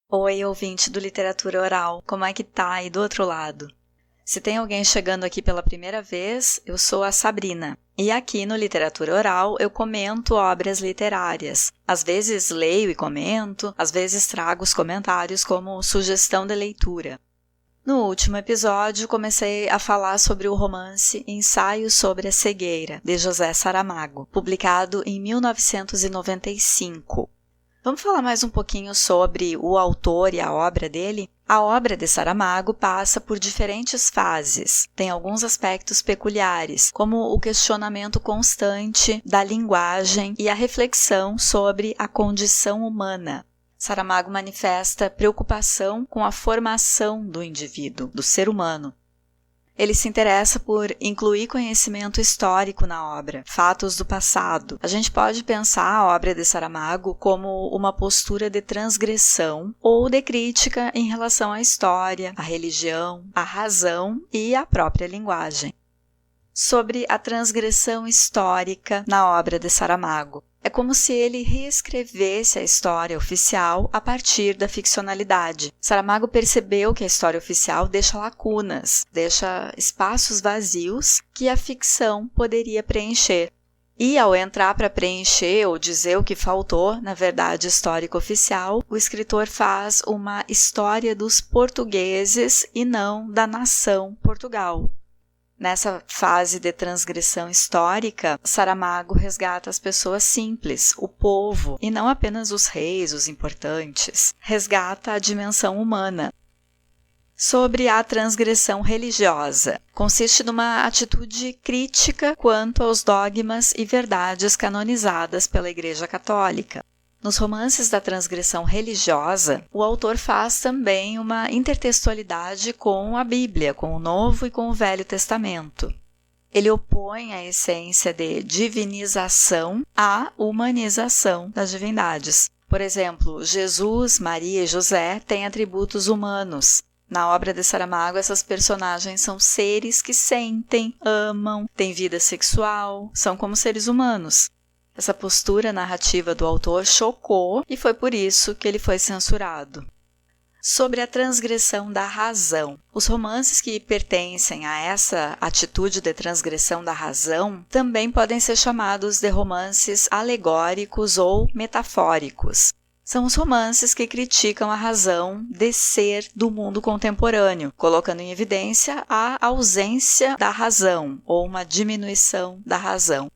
Oi, ouvinte do Literatura Oral, como é que tá aí do outro lado? Se tem alguém chegando aqui pela primeira vez, eu sou a Sabrina. E aqui no Literatura Oral eu comento obras literárias. Às vezes leio e comento, às vezes trago os comentários como sugestão de leitura. No último episódio, comecei a falar sobre o romance Ensaio sobre a Cegueira, de José Saramago, publicado em 1995. Vamos falar mais um pouquinho sobre o autor e a obra dele? A obra de Saramago passa por diferentes fases. Tem alguns aspectos peculiares, como o questionamento constante da linguagem e a reflexão sobre a condição humana. Saramago manifesta preocupação com a formação do indivíduo, do ser humano. Ele se interessa por incluir conhecimento histórico na obra, fatos do passado. A gente pode pensar a obra de Saramago como uma postura de transgressão ou de crítica em relação à história, à religião, à razão e à própria linguagem. Sobre a transgressão histórica na obra de Saramago. É como se ele reescrevesse a história oficial a partir da ficcionalidade. Saramago percebeu que a história oficial deixa lacunas, deixa espaços vazios que a ficção poderia preencher. E ao entrar para preencher ou dizer o que faltou na verdade histórica oficial, o escritor faz uma história dos portugueses e não da nação Portugal. Nessa fase de transgressão histórica, Saramago resgata as pessoas simples, o povo, e não apenas os reis, os importantes. Resgata a dimensão humana. Sobre a transgressão religiosa, consiste numa atitude crítica quanto aos dogmas e verdades canonizadas pela Igreja Católica. Nos romances da transgressão religiosa, o autor faz também uma intertextualidade com a Bíblia, com o Novo e com o Velho Testamento. Ele opõe a essência de divinização à humanização das divindades. Por exemplo, Jesus, Maria e José têm atributos humanos. Na obra de Saramago, essas personagens são seres que sentem, amam, têm vida sexual, são como seres humanos. Essa postura narrativa do autor chocou e foi por isso que ele foi censurado. Sobre a transgressão da razão. Os romances que pertencem a essa atitude de transgressão da razão também podem ser chamados de romances alegóricos ou metafóricos. São os romances que criticam a razão de ser do mundo contemporâneo, colocando em evidência a ausência da razão ou uma diminuição da razão.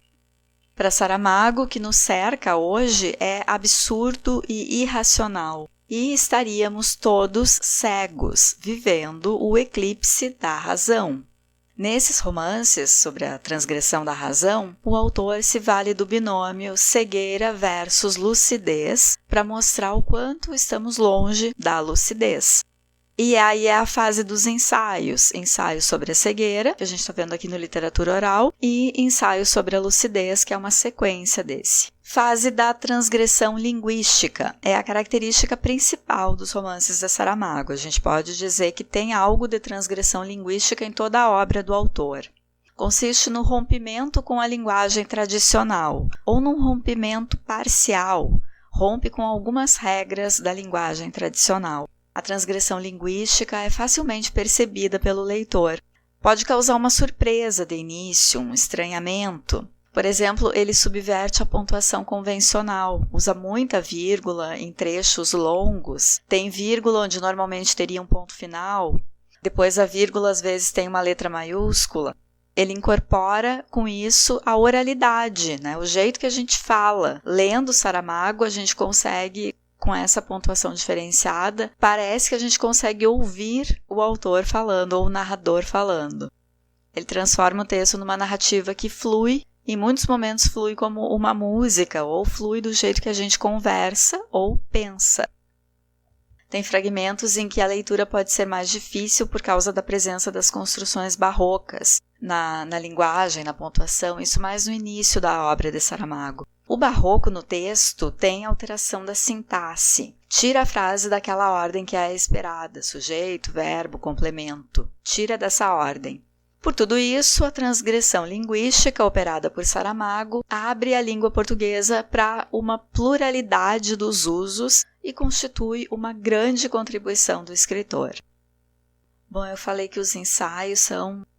Para Saramago, o que nos cerca hoje é absurdo e irracional, e estaríamos todos cegos, vivendo o eclipse da razão. Nesses romances sobre a transgressão da razão, o autor se vale do binômio cegueira versus lucidez para mostrar o quanto estamos longe da lucidez. E aí é a fase dos ensaios. Ensaio sobre a cegueira, que a gente está vendo aqui no Literatura Oral, e ensaio sobre a lucidez, que é uma sequência desse. Fase da transgressão linguística. É a característica principal dos romances de Saramago. A gente pode dizer que tem algo de transgressão linguística em toda a obra do autor. Consiste no rompimento com a linguagem tradicional, ou num rompimento parcial. Rompe com algumas regras da linguagem tradicional. A transgressão linguística é facilmente percebida pelo leitor. Pode causar uma surpresa de início, um estranhamento. Por exemplo, ele subverte a pontuação convencional, usa muita vírgula em trechos longos, tem vírgula onde normalmente teria um ponto final, depois a vírgula às vezes tem uma letra maiúscula. Ele incorpora com isso a oralidade, né? O jeito que a gente fala. Lendo Saramago, a gente consegue, com essa pontuação diferenciada, parece que a gente consegue ouvir o autor falando ou o narrador falando. Ele transforma o texto numa narrativa que flui, em muitos momentos flui como uma música, ou flui do jeito que a gente conversa ou pensa. Tem fragmentos em que a leitura pode ser mais difícil por causa da presença das construções barrocas na linguagem, na pontuação, isso mais no início da obra de Saramago. O barroco no texto tem alteração da sintaxe. Tira a frase daquela ordem que é a esperada, sujeito, verbo, complemento. Tira dessa ordem. Por tudo isso, a transgressão linguística operada por Saramago abre a língua portuguesa para uma pluralidade dos usos e constitui uma grande contribuição do escritor. Bom, eu falei que os ensaios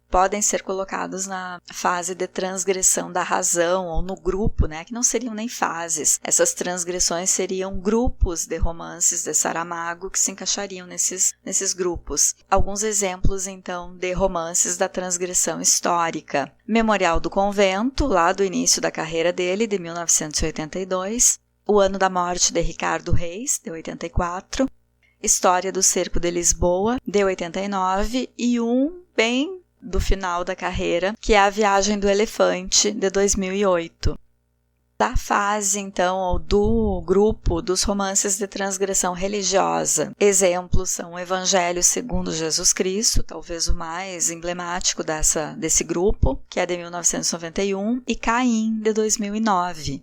podem ser colocados na fase de transgressão da razão ou no grupo, que não seriam nem fases. Essas transgressões seriam grupos de romances de Saramago que se encaixariam nesses grupos. Alguns exemplos, então, de romances da transgressão histórica. Memorial do Convento, lá do início da carreira dele, de 1982. O Ano da Morte de Ricardo Reis, de 84. História do Cerco de Lisboa, de 89. E bem do final da carreira, que é A Viagem do Elefante, de 2008. Da fase, então, ou do grupo dos romances de transgressão religiosa, exemplos são o Evangelho segundo Jesus Cristo, talvez o mais emblemático desse grupo, que é de 1991, e Caim, de 2009.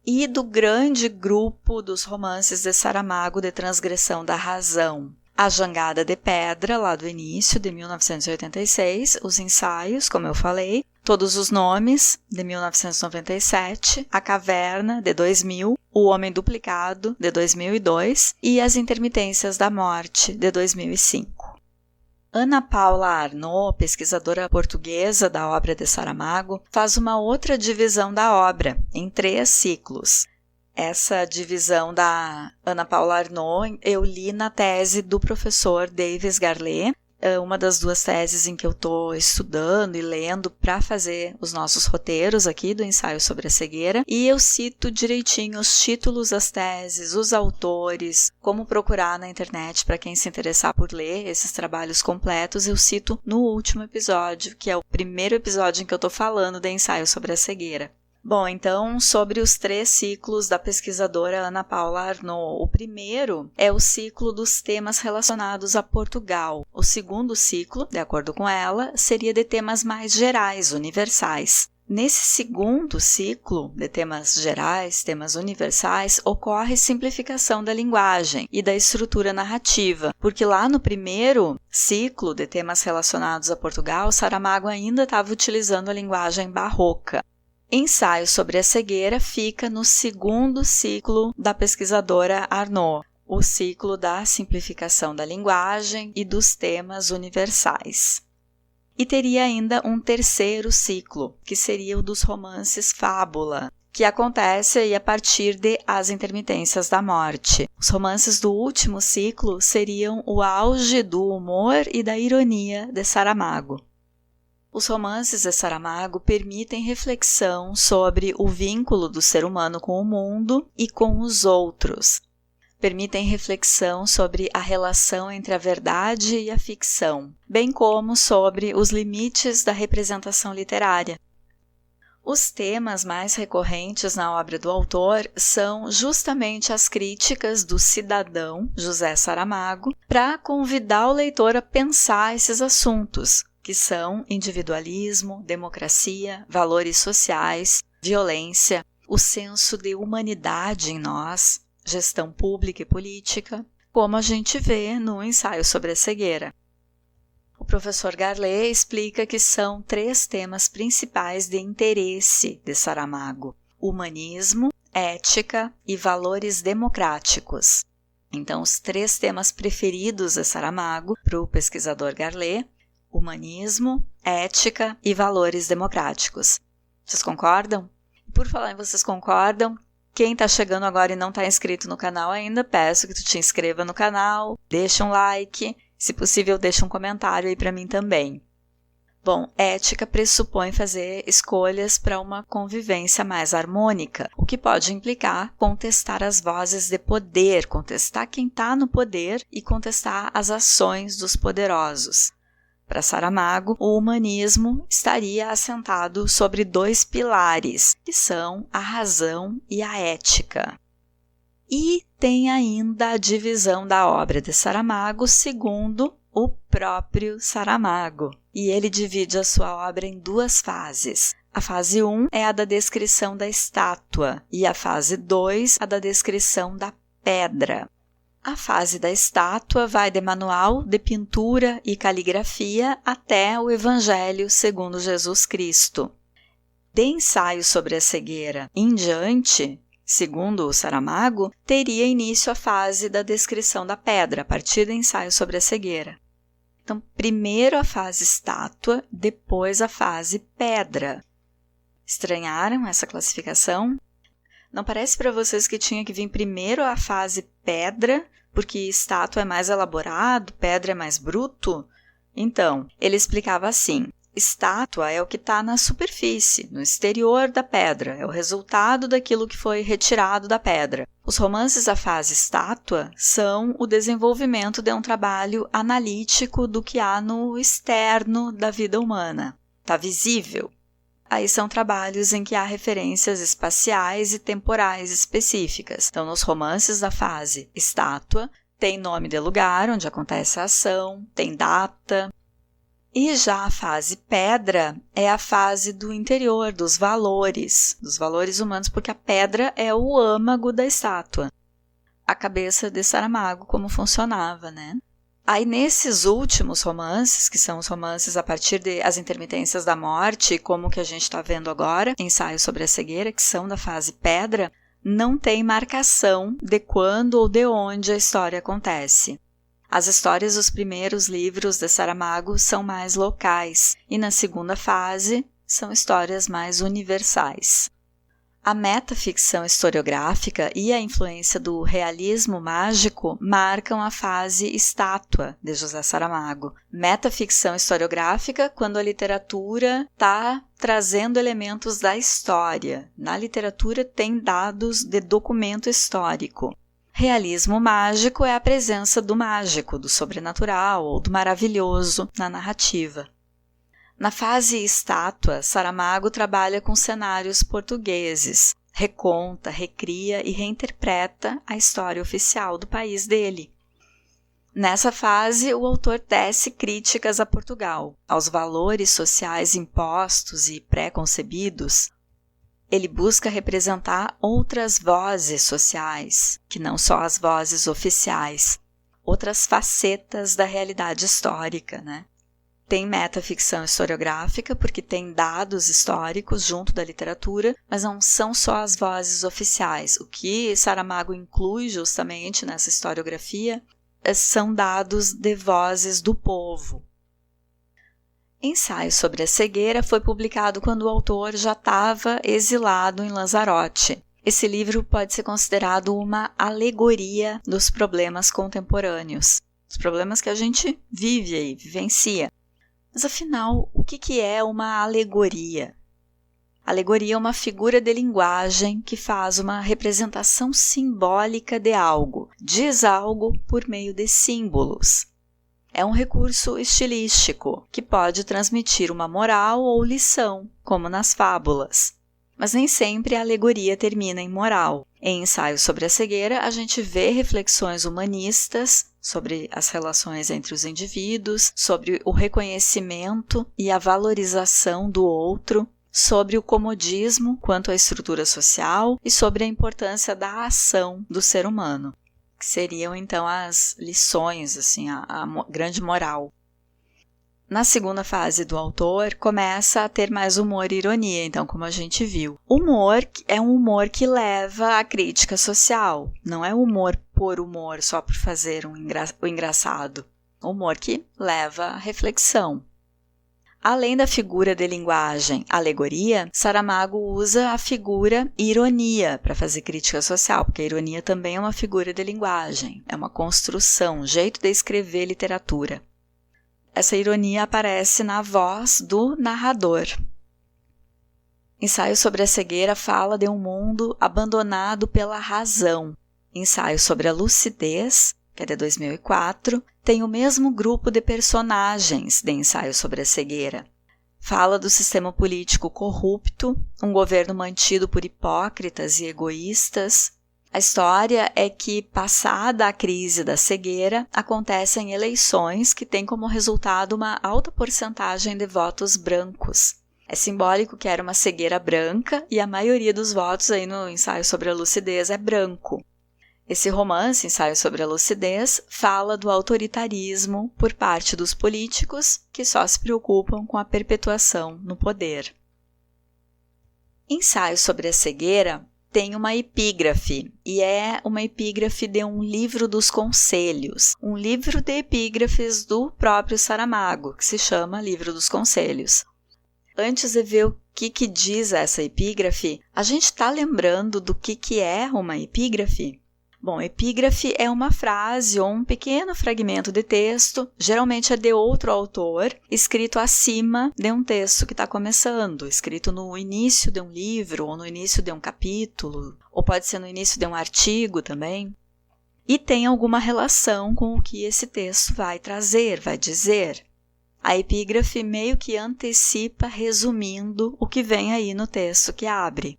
E do grande grupo dos romances de Saramago de transgressão da razão, A Jangada de Pedra, lá do início, de 1986, Os Ensaios, como eu falei, Todos os Nomes, de 1997, A Caverna, de 2000, O Homem Duplicado, de 2002 e As Intermitências da Morte, de 2005. Ana Paula Arnaud, pesquisadora portuguesa da obra de Saramago, faz uma outra divisão da obra, em 3 ciclos. Essa divisão da Ana Paula Arnaud eu li na tese do professor Davis Garlet, uma das 2 teses em que eu estou estudando e lendo para fazer os nossos roteiros aqui do ensaio sobre a cegueira, e eu cito direitinho os títulos das teses, os autores, como procurar na internet para quem se interessar por ler esses trabalhos completos. Eu cito no último episódio, que é o primeiro episódio em que eu estou falando do ensaio sobre a cegueira. Bom, então, sobre os 3 ciclos da pesquisadora Ana Paula Arnaud. O primeiro é o ciclo dos temas relacionados a Portugal. O segundo ciclo, de acordo com ela, seria de temas mais gerais, universais. Nesse segundo ciclo de temas gerais, temas universais, ocorre simplificação da linguagem e da estrutura narrativa, porque lá no primeiro ciclo de temas relacionados a Portugal, Saramago ainda estava utilizando a linguagem barroca. Ensaio sobre a cegueira fica no segundo ciclo da pesquisadora Arnaud, o ciclo da simplificação da linguagem e dos temas universais. E teria ainda um terceiro ciclo, que seria o dos romances fábula, que acontece aí a partir de As Intermitências da Morte. Os romances do último ciclo seriam o auge do humor e da ironia de Saramago. Os romances de Saramago permitem reflexão sobre o vínculo do ser humano com o mundo e com os outros. Permitem reflexão sobre a relação entre a verdade e a ficção, bem como sobre os limites da representação literária. Os temas mais recorrentes na obra do autor são justamente as críticas do cidadão José Saramago para convidar o leitor a pensar esses assuntos, que são individualismo, democracia, valores sociais, violência, o senso de humanidade em nós, gestão pública e política, como a gente vê no ensaio sobre a cegueira. O professor Garlet explica que são 3 temas principais de interesse de Saramago: humanismo, ética e valores democráticos. Então, os 3 temas preferidos de Saramago para o pesquisador Garlet: humanismo, ética e valores democráticos. Vocês concordam? Por falar em vocês concordam, quem está chegando agora e não está inscrito no canal ainda, peço que tu te inscreva no canal, deixa um like, se possível deixa um comentário aí para mim também. Bom, ética pressupõe fazer escolhas para uma convivência mais harmônica, o que pode implicar contestar as vozes de poder, contestar quem está no poder e contestar as ações dos poderosos. Para Saramago, o humanismo estaria assentado sobre 2 pilares, que são a razão e a ética. E tem ainda a divisão da obra de Saramago segundo o próprio Saramago. E ele divide a sua obra em 2 fases. A fase 1 é a da descrição da estátua e a fase 2 a da descrição da pedra. A fase da estátua vai de manual, de pintura e caligrafia até o Evangelho segundo Jesus Cristo. De ensaio sobre a cegueira em diante, segundo o Saramago, teria início a fase da descrição da pedra, a partir do ensaio sobre a cegueira. Então, primeiro a fase estátua, depois a fase pedra. Estranharam essa classificação? Não parece para vocês que tinha que vir primeiro a fase pedra, porque estátua é mais elaborado, pedra é mais bruto? Então, ele explicava assim: estátua é o que está na superfície, no exterior da pedra, é o resultado daquilo que foi retirado da pedra. Os romances da fase estátua são o desenvolvimento de um trabalho analítico do que há no externo da vida humana. Está visível. Aí são trabalhos em que há referências espaciais e temporais específicas. Então, nos romances da fase estátua, tem nome de lugar onde acontece a ação, tem data. E já a fase pedra é a fase do interior, dos valores humanos, porque a pedra é o âmago da estátua. A cabeça de Saramago, como funcionava, né? Aí nesses últimos romances, que são os romances a partir de As Intermitências da Morte, como que a gente está vendo agora, Ensaio sobre a Cegueira, que são da fase pedra, não tem marcação de quando ou de onde a história acontece. As histórias dos primeiros livros de Saramago são mais locais, e na segunda fase são histórias mais universais. A metaficção historiográfica e a influência do realismo mágico marcam a fase estátua de José Saramago. Metaficção historiográfica, quando a literatura está trazendo elementos da história. Na literatura tem dados de documento histórico. Realismo mágico é a presença do mágico, do sobrenatural ou do maravilhoso na narrativa. Na fase estátua, Saramago trabalha com cenários portugueses, reconta, recria e reinterpreta a história oficial do país dele. Nessa fase, o autor tece críticas a Portugal, aos valores sociais impostos e pré-concebidos. Ele busca representar outras vozes sociais, que não só as vozes oficiais, outras facetas da realidade histórica, né? Tem metaficção historiográfica, porque tem dados históricos junto da literatura, mas não são só as vozes oficiais. O que Saramago inclui justamente nessa historiografia são dados de vozes do povo. Ensaio sobre a Cegueira foi publicado quando o autor já estava exilado em Lanzarote. Esse livro pode ser considerado uma alegoria dos problemas contemporâneos, os problemas que a gente vive e vivencia. Mas afinal, o que é uma alegoria? Alegoria é uma figura de linguagem que faz uma representação simbólica de algo, diz algo por meio de símbolos. É um recurso estilístico que pode transmitir uma moral ou lição, como nas fábulas. Mas nem sempre a alegoria termina em moral. Em Ensaio sobre a Cegueira, a gente vê reflexões humanistas sobre as relações entre os indivíduos, sobre o reconhecimento e a valorização do outro, sobre o comodismo quanto à estrutura social e sobre a importância da ação do ser humano, que seriam então as lições, assim, a grande moral. Na segunda fase do autor, começa a ter mais humor e ironia, então, como a gente viu. Humor é um humor que leva à crítica social, não é humor por humor, só por fazer o engraçado. Humor que leva à reflexão. Além da figura de linguagem alegoria, Saramago usa a figura ironia para fazer crítica social, porque a ironia também é uma figura de linguagem, é uma construção, um jeito de escrever literatura. Essa ironia aparece na voz do narrador. Ensaio sobre a Cegueira fala de um mundo abandonado pela razão. Ensaio sobre a Lucidez, que é de 2004, tem o mesmo grupo de personagens de Ensaio sobre a Cegueira. Fala do sistema político corrupto, um governo mantido por hipócritas e egoístas. A história é que, passada a crise da cegueira, acontecem eleições que têm como resultado uma alta porcentagem de votos brancos. É simbólico que era uma cegueira branca e a maioria dos votos aí no Ensaio sobre a Lucidez é branco. Esse romance, Ensaio sobre a Lucidez, fala do autoritarismo por parte dos políticos que só se preocupam com a perpetuação no poder. Ensaio sobre a Cegueira tem uma epígrafe, e é uma epígrafe de um livro dos conselhos, um livro de epígrafes do próprio Saramago, que se chama Livro dos Conselhos. Antes de ver o que diz essa epígrafe, a gente está lembrando do que é uma epígrafe? Bom, epígrafe é uma frase ou um pequeno fragmento de texto, geralmente é de outro autor, escrito acima de um texto que está começando, escrito no início de um livro ou no início de um capítulo, ou pode ser no início de um artigo também, e tem alguma relação com o que esse texto vai trazer, vai dizer. A epígrafe meio que antecipa, resumindo, o que vem aí no texto que abre.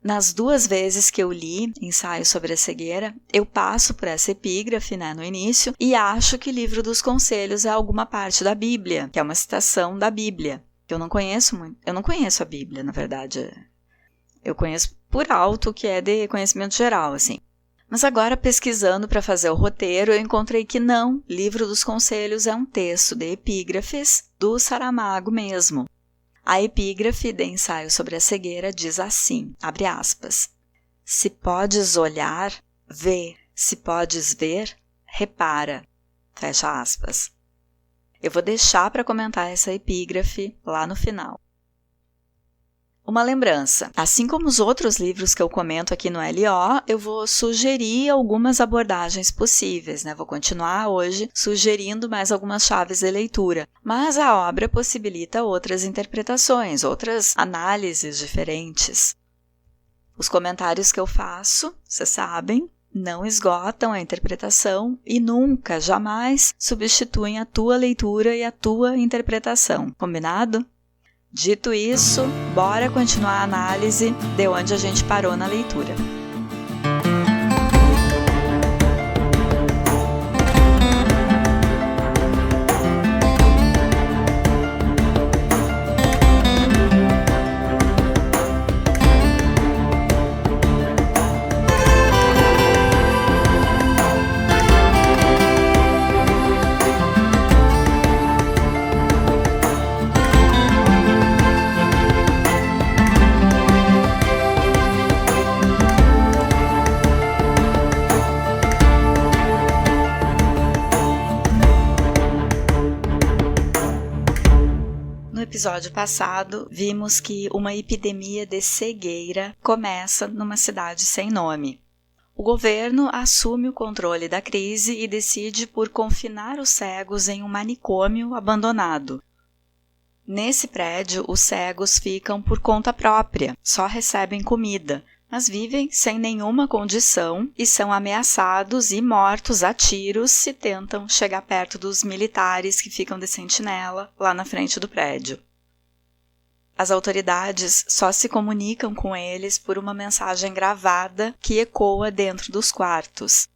Nas 2 vezes que eu li Ensaio sobre a Cegueira, eu passo por essa epígrafe, no início, e acho que Livro dos Conselhos é alguma parte da Bíblia, que é uma citação da Bíblia. Eu não conheço a Bíblia, na verdade. Eu conheço por alto, que é de conhecimento geral, assim. Mas agora, pesquisando para fazer o roteiro, eu encontrei que não, Livro dos Conselhos é um texto de epígrafes do Saramago mesmo. A epígrafe de Ensaio sobre a Cegueira diz assim, abre aspas, se podes olhar, vê, se podes ver, repara, fecha aspas. Eu vou deixar para comentar essa epígrafe lá no final. Uma lembrança, assim como os outros livros que eu comento aqui no LO, eu vou sugerir algumas abordagens possíveis, Vou continuar hoje sugerindo mais algumas chaves de leitura, mas a obra possibilita outras interpretações, outras análises diferentes. Os comentários que eu faço, vocês sabem, não esgotam a interpretação e nunca, jamais substituem a tua leitura e a tua interpretação, combinado? Dito isso, bora continuar a análise de onde a gente parou na leitura. No episódio passado, vimos que uma epidemia de cegueira começa numa cidade sem nome. O governo assume o controle da crise e decide por confinar os cegos em um manicômio abandonado. Nesse prédio, os cegos ficam por conta própria, só recebem comida, mas vivem sem nenhuma condição e são ameaçados e mortos a tiros se tentam chegar perto dos militares que ficam de sentinela lá na frente do prédio. As autoridades só se comunicam com eles por uma mensagem gravada que ecoa dentro dos quartos.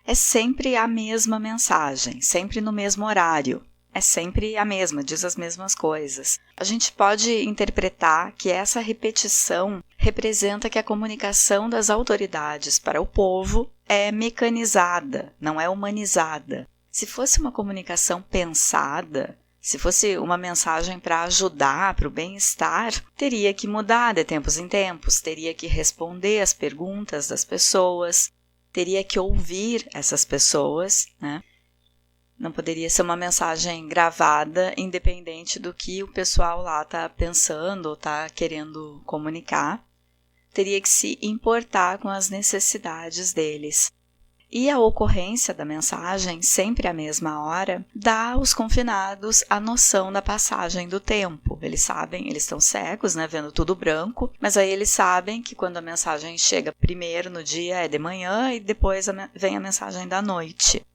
É sempre a mesma mensagem, sempre no mesmo horário. É sempre a mesma, diz as mesmas coisas. A gente pode interpretar que essa repetição representa que a comunicação das autoridades para o povo é mecanizada, não é humanizada. Se fosse uma comunicação pensada, se fosse uma mensagem para ajudar, para o bem-estar, teria que mudar de tempos em tempos, teria que responder às perguntas das pessoas, teria que ouvir essas pessoas, Não poderia ser uma mensagem gravada, independente do que o pessoal lá está pensando ou está querendo comunicar. Teria que se importar com as necessidades deles. E a ocorrência da mensagem, sempre à mesma hora, dá aos confinados a noção da passagem do tempo. Eles sabem, eles estão cegos, vendo tudo branco, mas aí eles sabem que quando a mensagem chega primeiro no dia é de manhã e depois vem a mensagem da noite.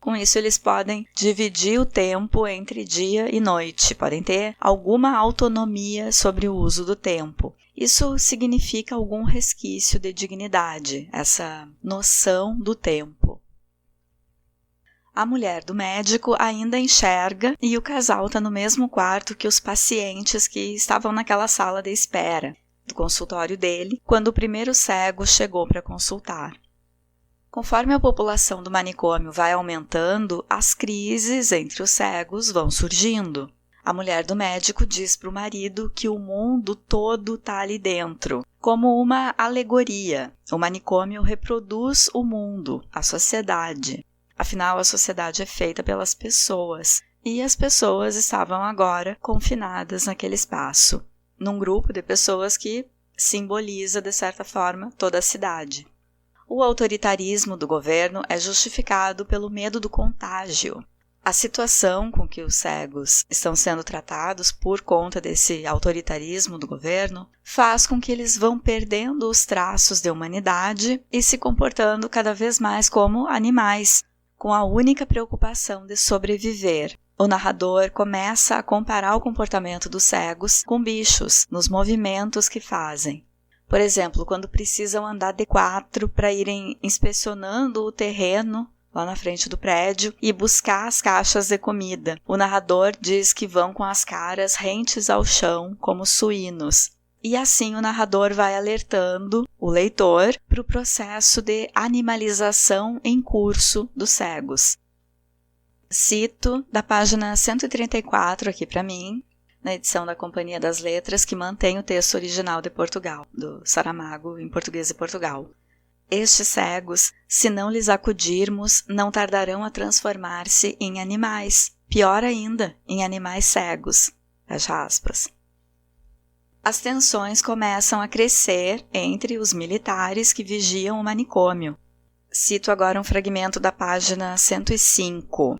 Com isso, eles podem dividir o tempo entre dia e noite, podem ter alguma autonomia sobre o uso do tempo. Isso significa algum resquício de dignidade, essa noção do tempo. A mulher do médico ainda enxerga e o casal está no mesmo quarto que os pacientes que estavam naquela sala de espera do consultório dele, quando o primeiro cego chegou para consultar. Conforme a população do manicômio vai aumentando, as crises entre os cegos vão surgindo. A mulher do médico diz para o marido que o mundo todo está ali dentro, como uma alegoria. O manicômio reproduz o mundo, a sociedade. Afinal, a sociedade é feita pelas pessoas, e as pessoas estavam agora confinadas naquele espaço, num grupo de pessoas que simboliza, de certa forma, toda a cidade. O autoritarismo do governo é justificado pelo medo do contágio. A situação com que os cegos estão sendo tratados por conta desse autoritarismo do governo faz com que eles vão perdendo os traços de humanidade e se comportando cada vez mais como animais, com a única preocupação de sobreviver. O narrador começa a comparar o comportamento dos cegos com bichos nos movimentos que fazem. Por exemplo, quando precisam andar de 4 para irem inspecionando o terreno lá na frente do prédio e buscar as caixas de comida. O narrador diz que vão com as caras rentes ao chão, como suínos. E assim o narrador vai alertando o leitor para o processo de animalização em curso dos cegos. Cito da página 134 aqui para mim, na edição da Companhia das Letras, que mantém o texto original de Portugal, do Saramago, em português de Portugal. Estes cegos, se não lhes acudirmos, não tardarão a transformar-se em animais, pior ainda, em animais cegos. Fecha aspas. As tensões começam a crescer entre os militares que vigiam o manicômio. Cito agora um fragmento da página 105.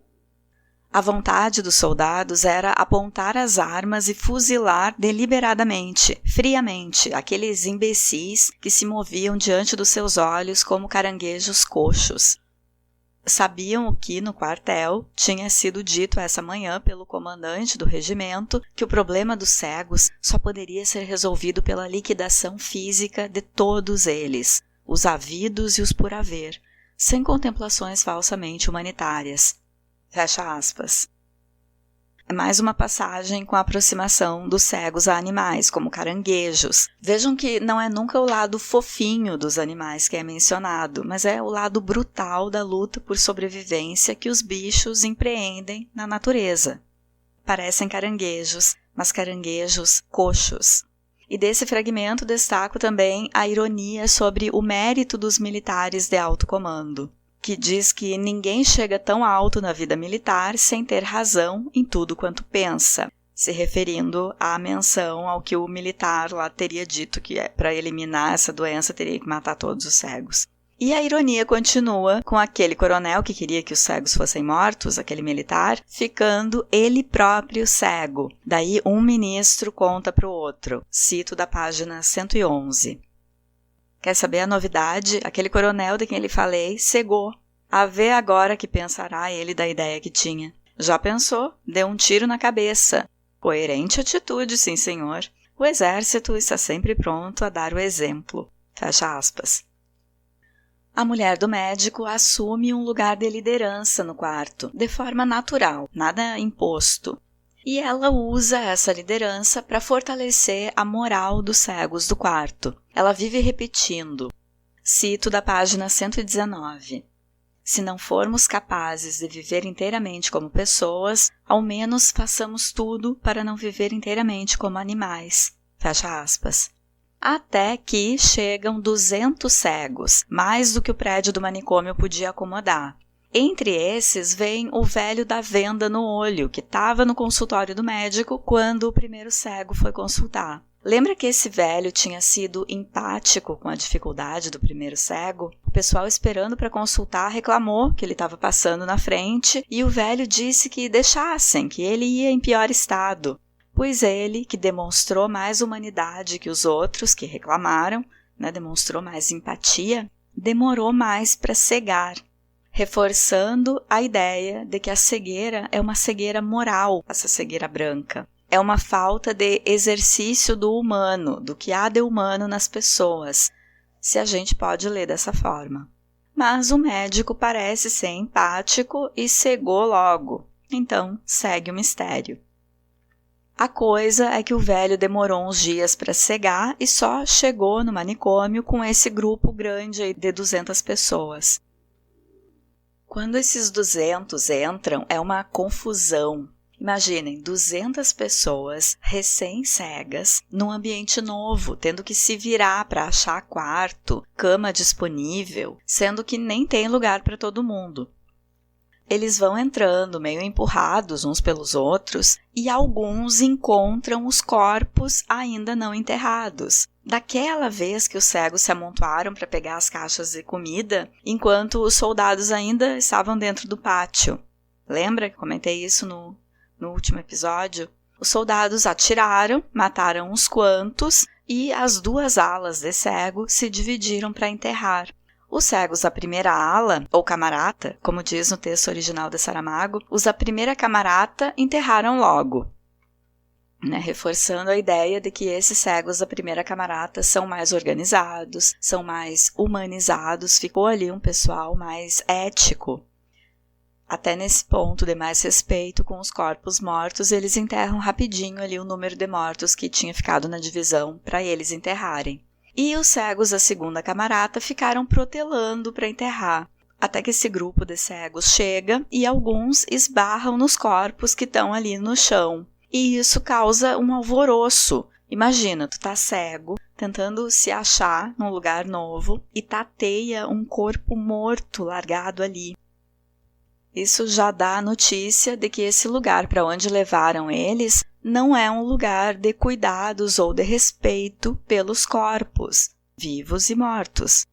A vontade dos soldados era apontar as armas e fuzilar deliberadamente, friamente, aqueles imbecis que se moviam diante dos seus olhos como caranguejos coxos. Sabiam o que, no quartel, tinha sido dito essa manhã pelo comandante do regimento, que o problema dos cegos só poderia ser resolvido pela liquidação física de todos eles, os havidos e os por haver, sem contemplações falsamente humanitárias. Fecha aspas. É mais uma passagem com a aproximação dos cegos a animais, como caranguejos. Vejam que não é nunca o lado fofinho dos animais que é mencionado, mas é o lado brutal da luta por sobrevivência que os bichos empreendem na natureza. Parecem caranguejos, mas caranguejos coxos. E desse fragmento destaco também a ironia sobre o mérito dos militares de alto comando, que diz que ninguém chega tão alto na vida militar sem ter razão em tudo quanto pensa, se referindo à menção ao que o militar lá teria dito que para eliminar essa doença teria que matar todos os cegos. E a ironia continua com aquele coronel que queria que os cegos fossem mortos, aquele militar, ficando ele próprio cego. Daí um ministro conta para o outro. Cito da página 111. Quer saber a novidade? Aquele coronel de quem lhe falei cegou. A ver agora que pensará ele da ideia que tinha. Já pensou? Deu um tiro na cabeça. Coerente atitude, sim senhor. O exército está sempre pronto a dar o exemplo. Fecha aspas. A mulher do médico assume um lugar de liderança no quarto, de forma natural, nada imposto. E ela usa essa liderança para fortalecer a moral dos cegos do quarto. Ela vive repetindo. Cito da página 119. Se não formos capazes de viver inteiramente como pessoas, ao menos façamos tudo para não viver inteiramente como animais. Fecha aspas. Até que chegam 200 cegos, mais do que o prédio do manicômio podia acomodar. Entre esses vem o velho da venda no olho, que estava no consultório do médico quando o primeiro cego foi consultar. Lembra que esse velho tinha sido empático com a dificuldade do primeiro cego? O pessoal esperando para consultar reclamou que ele estava passando na frente e o velho disse que deixassem, que ele ia em pior estado. Pois ele, que demonstrou mais humanidade que os outros que reclamaram, demonstrou mais empatia, demorou mais para cegar, reforçando a ideia de que a cegueira é uma cegueira moral, essa cegueira branca. É uma falta de exercício do humano, do que há de humano nas pessoas, se a gente pode ler dessa forma. Mas o médico parece ser empático e cegou logo, então segue o mistério. A coisa é que o velho demorou uns dias para cegar e só chegou no manicômio com esse grupo grande de 200 pessoas. Quando esses 200 entram, é uma confusão. Imaginem, 200 pessoas recém-cegas num ambiente novo, tendo que se virar para achar quarto, cama disponível, sendo que nem tem lugar para todo mundo. Eles vão entrando meio empurrados uns pelos outros e alguns encontram os corpos ainda não enterrados. Daquela vez que os cegos se amontoaram para pegar as caixas de comida, enquanto os soldados ainda estavam dentro do pátio. Lembra que comentei isso no último episódio? Os soldados atiraram, mataram uns quantos e as duas alas de cego se dividiram para enterrar. Os cegos da primeira ala, ou camarata, como diz no texto original de Saramago, os da primeira camarata enterraram logo, reforçando a ideia de que esses cegos da primeira camarata são mais organizados, são mais humanizados, ficou ali um pessoal mais ético. Até nesse ponto de mais respeito com os corpos mortos, eles enterram rapidinho ali o número de mortos que tinha ficado na divisão para eles enterrarem. E os cegos da segunda camarata ficaram protelando para enterrar, até que esse grupo de cegos chega e alguns esbarram nos corpos que estão ali no chão. E isso causa um alvoroço. Imagina, tu tá cego, tentando se achar num lugar novo e tateia um corpo morto largado ali. Isso já dá a notícia de que esse lugar para onde levaram eles não é um lugar de cuidados ou de respeito pelos corpos, vivos e mortos.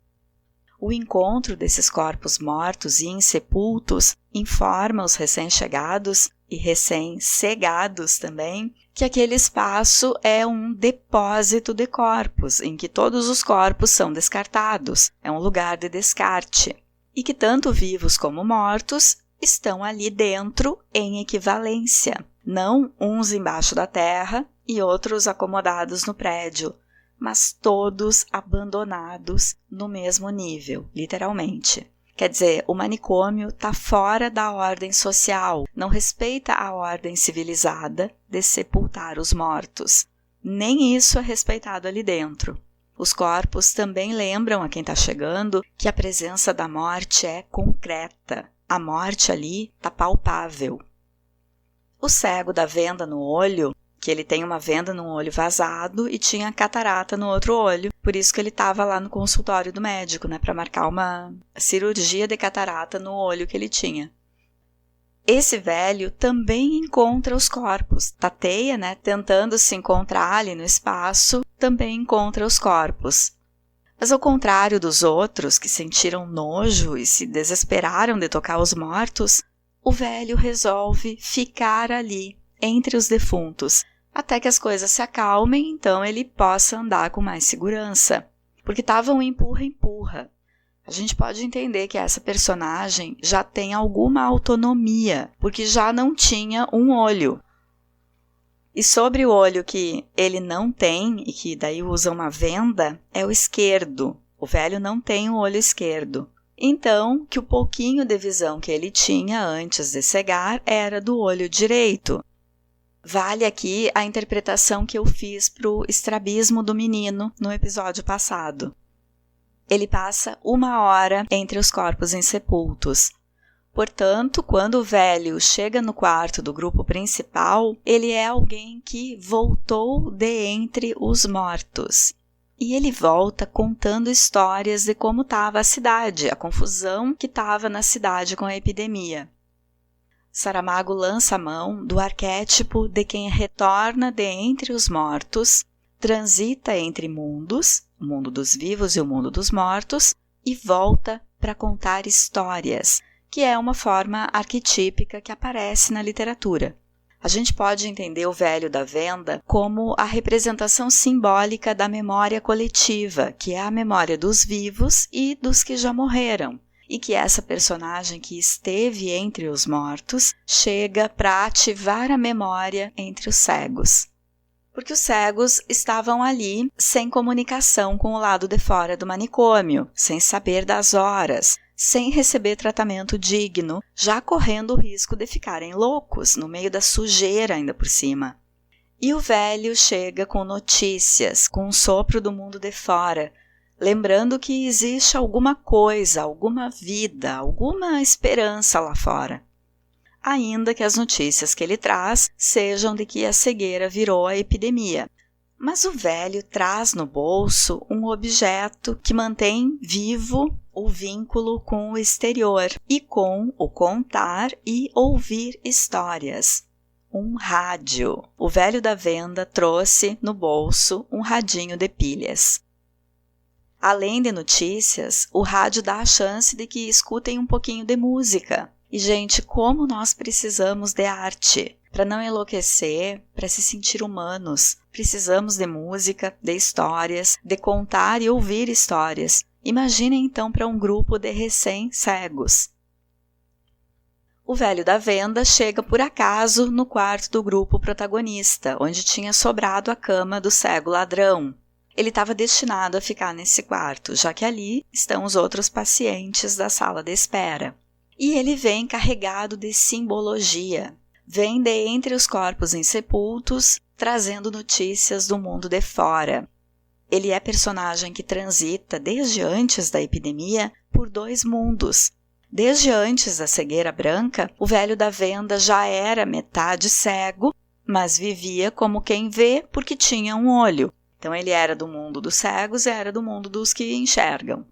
O encontro desses corpos mortos e insepultos informa os recém-chegados e recém-cegados também que aquele espaço é um depósito de corpos, em que todos os corpos são descartados, é um lugar de descarte, e que tanto vivos como mortos estão ali dentro em equivalência, não uns embaixo da terra e outros acomodados no prédio, mas todos abandonados no mesmo nível, literalmente. Quer dizer, o manicômio está fora da ordem social, não respeita a ordem civilizada de sepultar os mortos. Nem isso é respeitado ali dentro. Os corpos também lembram a quem está chegando que a presença da morte é concreta. A morte ali está palpável. O cego da venda no olho, que ele tem uma venda no olho vazado e tinha catarata no outro olho, por isso que ele estava lá no consultório do médico, para marcar uma cirurgia de catarata no olho que ele tinha. Esse velho também encontra os corpos, tateia, tentando se encontrar ali no espaço, também encontra os corpos. Mas ao contrário dos outros que sentiram nojo e se desesperaram de tocar os mortos, o velho resolve ficar ali, entre os defuntos, até que as coisas se acalmem, então ele possa andar com mais segurança. Porque estava um empurra-empurra. A gente pode entender que essa personagem já tem alguma autonomia, porque já não tinha um olho. E sobre o olho que ele não tem, e que daí usa uma venda, é o esquerdo. O velho não tem o olho esquerdo. Então, que o pouquinho de visão que ele tinha antes de cegar era do olho direito. Vale aqui a interpretação que eu fiz para o estrabismo do menino no episódio passado. Ele passa 1 hora entre os corpos insepultos. Portanto, quando o velho chega no quarto do grupo principal, ele é alguém que voltou de entre os mortos. E ele volta contando histórias de como estava a cidade, a confusão que estava na cidade com a epidemia. Saramago lança a mão do arquétipo de quem retorna de entre os mortos, transita entre mundos, o mundo dos vivos e o mundo dos mortos, e volta para contar histórias, que é uma forma arquetípica que aparece na literatura. A gente pode entender o velho da venda como a representação simbólica da memória coletiva, que é a memória dos vivos e dos que já morreram, e que essa personagem que esteve entre os mortos chega para ativar a memória entre os cegos. Porque os cegos estavam ali sem comunicação com o lado de fora do manicômio, sem saber das horas, sem receber tratamento digno, já correndo o risco de ficarem loucos, no meio da sujeira ainda por cima. E o velho chega com notícias, com um sopro do mundo de fora, lembrando que existe alguma coisa, alguma vida, alguma esperança lá fora. Ainda que as notícias que ele traz sejam de que a cegueira virou a epidemia. Mas o velho traz no bolso um objeto que mantém vivo o vínculo com o exterior e com o contar e ouvir histórias. Um rádio. O velho da venda trouxe no bolso um radinho de pilhas. Além de notícias, o rádio dá a chance de que escutem um pouquinho de música. E, gente, como nós precisamos de arte! Para não enlouquecer, para se sentir humanos, precisamos de música, de histórias, de contar e ouvir histórias. Imaginem então para um grupo de recém-cegos. O velho da venda chega por acaso no quarto do grupo protagonista, onde tinha sobrado a cama do cego ladrão. Ele estava destinado a ficar nesse quarto, já que ali estão os outros pacientes da sala de espera. E ele vem carregado de simbologia. Vem de entre os corpos insepultos, trazendo notícias do mundo de fora. Ele é personagem que transita, desde antes da epidemia, por dois mundos. Desde antes da cegueira branca, o velho da venda já era metade cego, mas vivia como quem vê porque tinha um olho. Então ele era do mundo dos cegos e era do mundo dos que enxergam.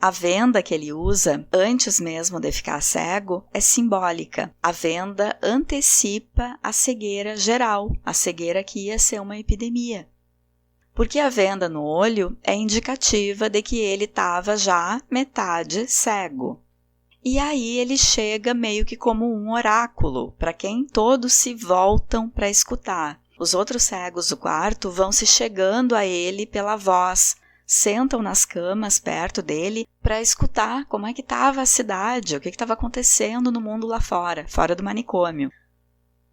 A venda que ele usa, antes mesmo de ficar cego, é simbólica. A venda antecipa a cegueira geral, a cegueira que ia ser uma epidemia. Porque a venda no olho é indicativa de que ele estava já metade cego. E aí ele chega meio que como um oráculo, para quem todos se voltam para escutar. Os outros cegos do quarto vão se chegando a ele pela voz, sentam nas camas perto dele para escutar como é que estava a cidade, o que estava acontecendo no mundo lá fora, fora do manicômio.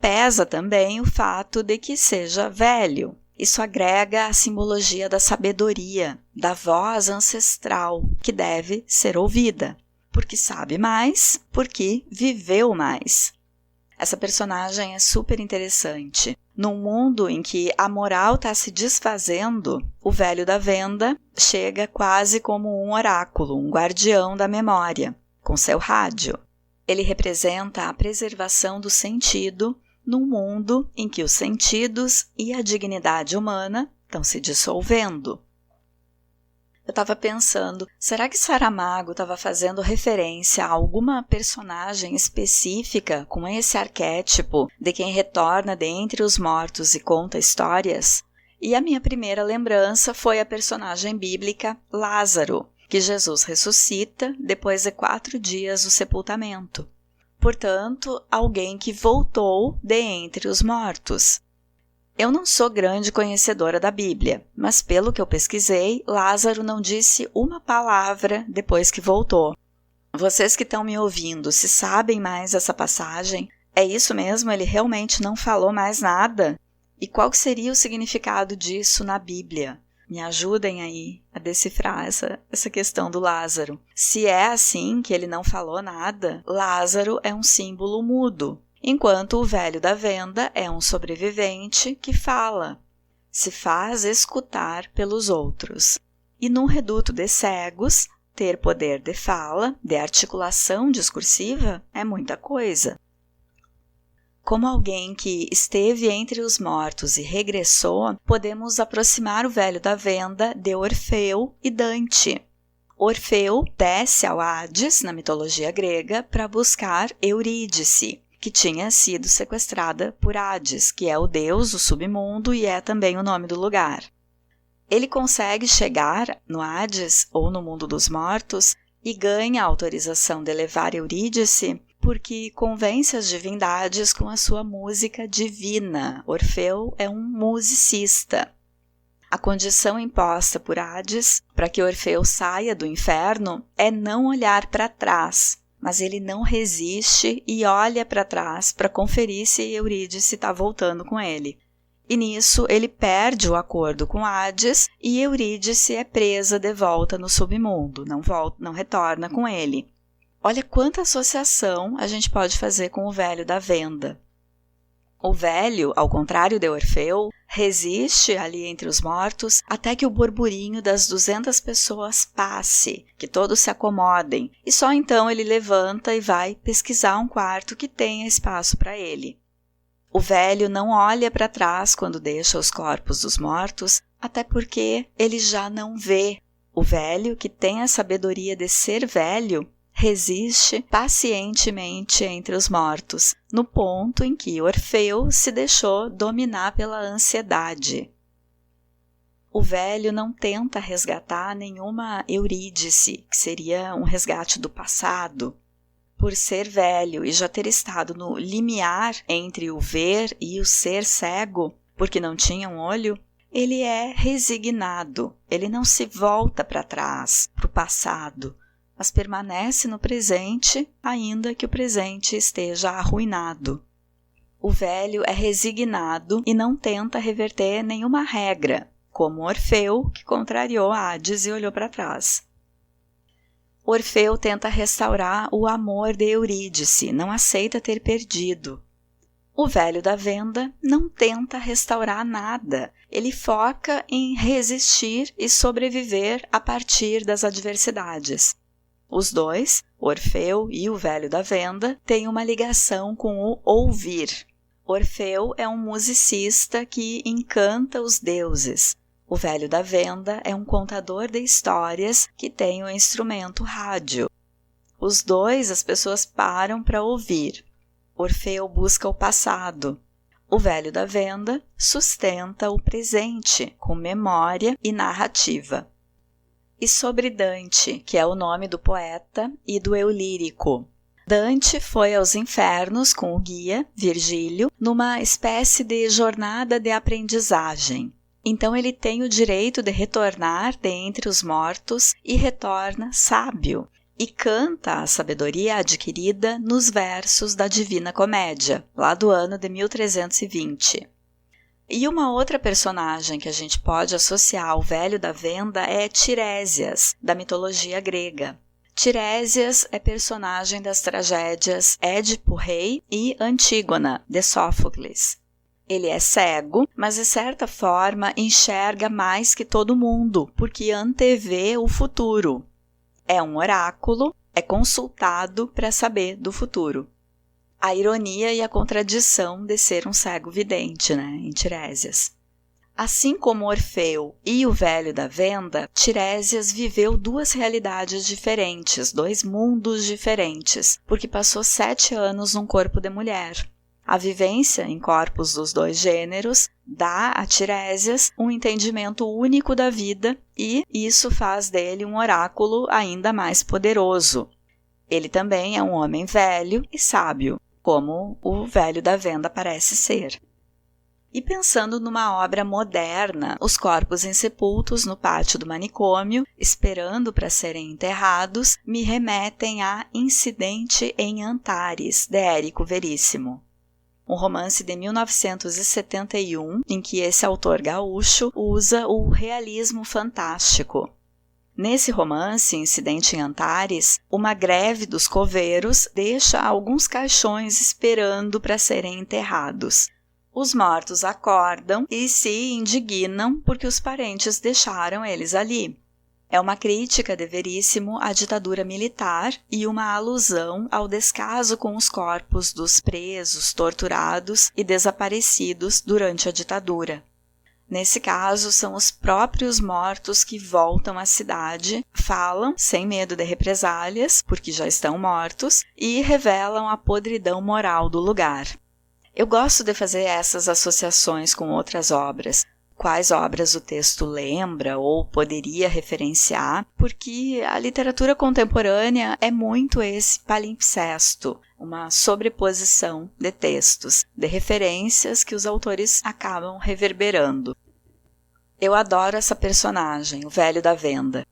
Pesa também o fato de que seja velho. Isso agrega a simbologia da sabedoria, da voz ancestral, que deve ser ouvida, porque sabe mais, porque viveu mais. Essa personagem é super interessante. Num mundo em que a moral está se desfazendo, o velho da venda chega quase como um oráculo, um guardião da memória, com seu rádio. Ele representa a preservação do sentido num mundo em que os sentidos e a dignidade humana estão se dissolvendo. Eu estava pensando, será que Saramago estava fazendo referência a alguma personagem específica com esse arquétipo de quem retorna de entre os mortos e conta histórias? E a minha primeira lembrança foi a personagem bíblica Lázaro, que Jesus ressuscita depois de 4 dias do sepultamento. Portanto, alguém que voltou de entre os mortos. Eu não sou grande conhecedora da Bíblia, mas pelo que eu pesquisei, Lázaro não disse uma palavra depois que voltou. Vocês que estão me ouvindo, se sabem mais essa passagem, é isso mesmo? Ele realmente não falou mais nada? E qual seria o significado disso na Bíblia? Me ajudem aí a decifrar essa questão do Lázaro. Se é assim, que ele não falou nada, Lázaro é um símbolo mudo. Enquanto o velho da venda é um sobrevivente que fala, se faz escutar pelos outros. E num reduto de cegos, ter poder de fala, de articulação discursiva, é muita coisa. Como alguém que esteve entre os mortos e regressou, podemos aproximar o velho da venda de Orfeu e Dante. Orfeu desce ao Hades, na mitologia grega, para buscar Eurídice, que tinha sido sequestrada por Hades, que é o deus do submundo e é também o nome do lugar. Ele consegue chegar no Hades, ou no mundo dos mortos, e ganha a autorização de levar Eurídice porque convence as divindades com a sua música divina. Orfeu é um musicista. A condição imposta por Hades para que Orfeu saia do inferno é não olhar para trás, mas ele não resiste e olha para trás para conferir se Eurídice está voltando com ele. E nisso ele perde o acordo com Hades e Eurídice é presa de volta no submundo, não retorna com ele. Olha quanta associação a gente pode fazer com o velho da venda. O velho, ao contrário de Orfeu, resiste ali entre os mortos até que o burburinho das 200 pessoas passe, que todos se acomodem, e só então ele levanta e vai pesquisar um quarto que tenha espaço para ele. O velho não olha para trás quando deixa os corpos dos mortos, até porque ele já não vê. O velho, que tem a sabedoria de ser velho, resiste pacientemente entre os mortos, no ponto em que Orfeu se deixou dominar pela ansiedade. O velho não tenta resgatar nenhuma Eurídice, que seria um resgate do passado. Por ser velho e já ter estado no limiar entre o ver e o ser cego, porque não tinha um olho, ele é resignado, ele não se volta para trás, para o passado, mas permanece no presente, ainda que o presente esteja arruinado. O velho é resignado e não tenta reverter nenhuma regra, como Orfeu, que contrariou Hades e olhou para trás. Orfeu tenta restaurar o amor de Eurídice, não aceita ter perdido. O velho da venda não tenta restaurar nada, ele foca em resistir e sobreviver a partir das adversidades. Os dois, Orfeu e o velho da venda, têm uma ligação com o ouvir. Orfeu é um musicista que encanta os deuses. O velho da venda é um contador de histórias que tem o instrumento rádio. Os dois, as pessoas param para ouvir. Orfeu busca o passado. O velho da venda sustenta o presente com memória e narrativa. E sobre Dante, que é o nome do poeta e do eu lírico. Dante foi aos infernos com o guia, Virgílio, numa espécie de jornada de aprendizagem. Então ele tem o direito de retornar de entre os mortos e retorna sábio, e canta a sabedoria adquirida nos versos da Divina Comédia, lá do ano de 1320. E uma outra personagem que a gente pode associar ao velho da venda é Tiresias, da mitologia grega. Tiresias é personagem das tragédias Édipo Rei e Antígona, de Sófocles. Ele é cego, mas de certa forma enxerga mais que todo mundo, porque antevê o futuro. É um oráculo, é consultado para saber do futuro. A ironia e a contradição de ser um cego vidente, em Tiresias. Assim como Orfeu e o velho da venda, Tiresias viveu duas realidades diferentes, dois mundos diferentes, porque passou 7 anos num corpo de mulher. A vivência em corpos dos dois gêneros dá a Tiresias um entendimento único da vida e isso faz dele um oráculo ainda mais poderoso. Ele também é um homem velho e sábio, como o velho da venda parece ser. E pensando numa obra moderna, os corpos insepultos no pátio do manicômio, esperando para serem enterrados, me remetem a Incidente em Antares, de Érico Veríssimo. Um romance de 1971, em que esse autor gaúcho usa o realismo fantástico. Nesse romance, Incidente em Antares, uma greve dos coveiros deixa alguns caixões esperando para serem enterrados. Os mortos acordam e se indignam porque os parentes deixaram eles ali. É uma crítica de Veríssimo à ditadura militar e uma alusão ao descaso com os corpos dos presos, torturados e desaparecidos durante a ditadura. Nesse caso, são os próprios mortos que voltam à cidade, falam, sem medo de represálias, porque já estão mortos, e revelam a podridão moral do lugar. Eu gosto de fazer essas associações com outras obras. Quais obras o texto lembra ou poderia referenciar, porque a literatura contemporânea é muito esse palimpsesto, uma sobreposição de textos, de referências que os autores acabam reverberando. Eu adoro essa personagem, o velho da venda.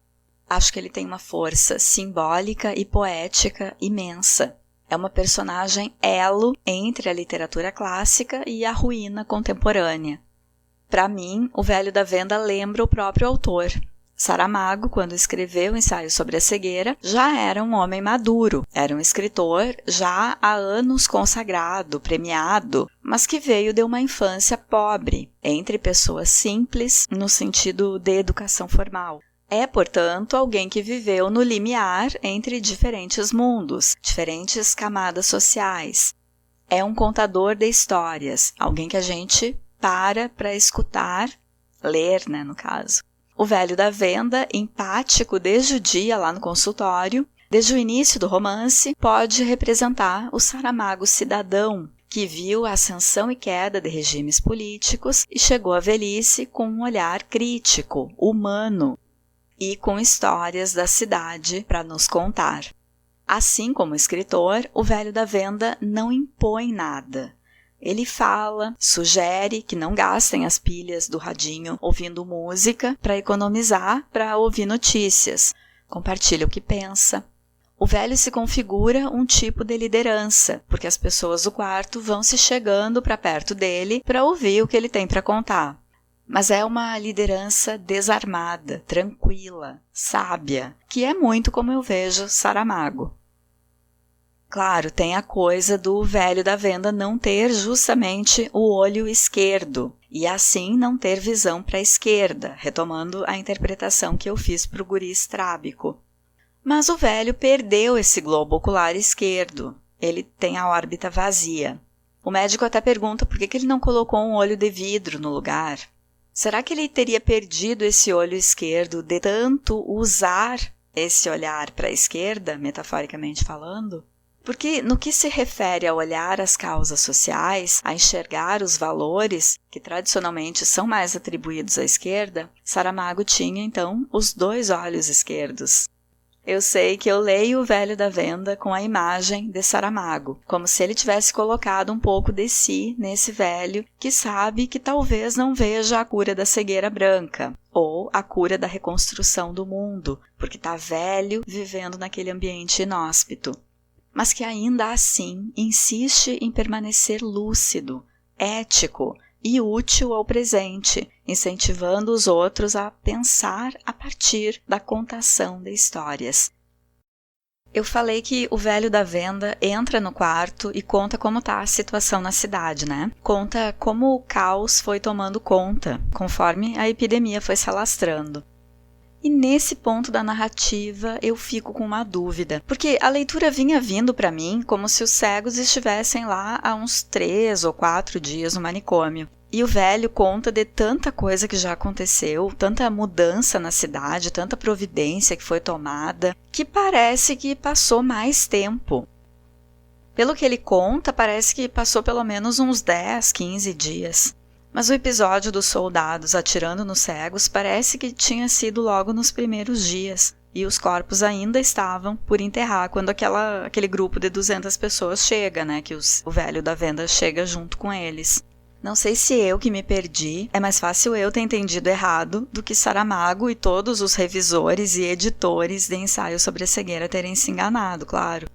Acho que ele tem uma força simbólica e poética imensa. É uma personagem elo entre a literatura clássica e a ruína contemporânea. Para mim, o velho da venda lembra o próprio autor. Saramago, quando escreveu o ensaio sobre a cegueira, já era um homem maduro, era um escritor já há anos consagrado, premiado, mas que veio de uma infância pobre, entre pessoas simples, no sentido de educação formal. É, portanto, alguém que viveu no limiar entre diferentes mundos, diferentes camadas sociais. É um contador de histórias, alguém que a gente para escutar, ler, no caso. O velho da venda, empático desde o dia lá no consultório, desde o início do romance, pode representar o Saramago cidadão, que viu a ascensão e queda de regimes políticos e chegou à velhice com um olhar crítico, humano, e com histórias da cidade para nos contar. Assim como escritor, o velho da venda não impõe nada. Ele fala, sugere que não gastem as pilhas do radinho ouvindo música para economizar para ouvir notícias. Compartilha o que pensa. O velho se configura um tipo de liderança, porque as pessoas do quarto vão se chegando para perto dele para ouvir o que ele tem para contar. Mas é uma liderança desarmada, tranquila, sábia, que é muito como eu vejo Saramago. Claro, tem a coisa do velho da venda não ter justamente o olho esquerdo e assim não ter visão para a esquerda, retomando a interpretação que eu fiz para o guri estrábico. Mas o velho perdeu esse globo ocular esquerdo, ele tem a órbita vazia. O médico até pergunta por que ele não colocou um olho de vidro no lugar. Será que ele teria perdido esse olho esquerdo de tanto usar esse olhar para a esquerda, metaforicamente falando? Porque no que se refere a olhar as causas sociais, a enxergar os valores, que tradicionalmente são mais atribuídos à esquerda, Saramago tinha, então, os dois olhos esquerdos. Eu sei que eu leio o velho da venda com a imagem de Saramago, como se ele tivesse colocado um pouco de si nesse velho que sabe que talvez não veja a cura da cegueira branca, ou a cura da reconstrução do mundo, porque está velho vivendo naquele ambiente inóspito. Mas que ainda assim insiste em permanecer lúcido, ético e útil ao presente, incentivando os outros a pensar a partir da contação de histórias. Eu falei que o velho da venda entra no quarto e conta como está a situação na cidade, Conta como o caos foi tomando conta, conforme a epidemia foi se alastrando. E nesse ponto da narrativa eu fico com uma dúvida, porque a leitura vinha vindo para mim como se os cegos estivessem lá há uns 3 ou 4 dias no manicômio. E o velho conta de tanta coisa que já aconteceu, tanta mudança na cidade, tanta providência que foi tomada, que parece que passou mais tempo. Pelo que ele conta, parece que passou pelo menos uns 10, 15 dias. Mas o episódio dos soldados atirando nos cegos parece que tinha sido logo nos primeiros dias, e os corpos ainda estavam por enterrar quando aquele grupo de 200 pessoas chega, que o velho da venda chega junto com eles. Não sei se eu que me perdi, é mais fácil eu ter entendido errado do que Saramago e todos os revisores e editores de ensaio sobre a cegueira terem se enganado, claro.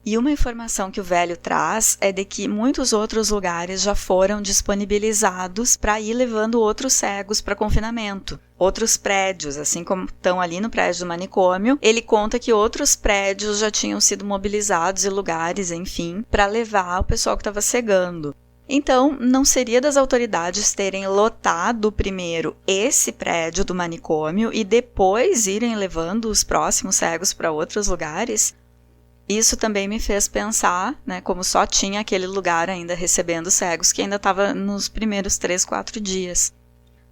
E uma informação que o velho traz é de que muitos outros lugares já foram disponibilizados para ir levando outros cegos para confinamento. Outros prédios, assim como estão ali no prédio do manicômio, ele conta que outros prédios já tinham sido mobilizados e lugares, enfim, para levar o pessoal que estava cegando. Então, não seria das autoridades terem lotado primeiro esse prédio do manicômio e depois irem levando os próximos cegos para outros lugares? Isso também me fez pensar, como só tinha aquele lugar ainda recebendo cegos que ainda estava nos primeiros 3, 4 dias.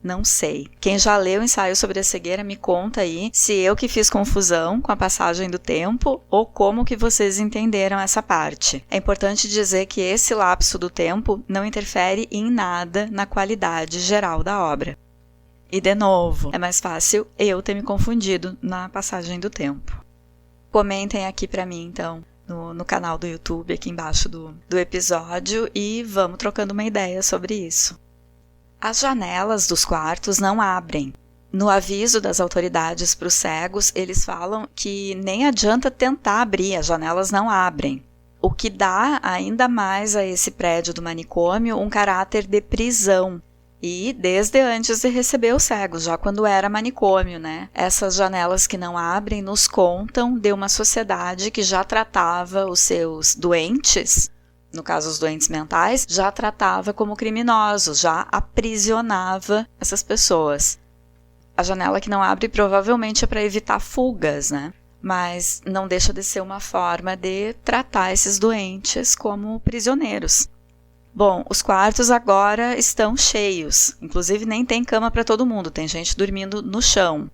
Não sei. Quem já leu o ensaio sobre a cegueira me conta aí se eu que fiz confusão com a passagem do tempo ou como que vocês entenderam essa parte. É importante dizer que esse lapso do tempo não interfere em nada na qualidade geral da obra. E de novo, é mais fácil eu ter me confundido na passagem do tempo. Comentem aqui para mim, então, no canal do YouTube, aqui embaixo do episódio, e vamos trocando uma ideia sobre isso. As janelas dos quartos não abrem. No aviso das autoridades para os cegos, eles falam que nem adianta tentar abrir, as janelas não abrem. O que dá ainda mais a esse prédio do manicômio um caráter de prisão. E desde antes de receber os cegos, já quando era manicômio, né? Essas janelas que não abrem nos contam de uma sociedade que já tratava os seus doentes, no caso os doentes mentais, já tratava como criminosos, já aprisionava essas pessoas. A janela que não abre provavelmente é para evitar fugas, né? Mas não deixa de ser uma forma de tratar esses doentes como prisioneiros. Bom, os quartos agora estão cheios, inclusive nem tem cama para todo mundo, tem gente dormindo no chão.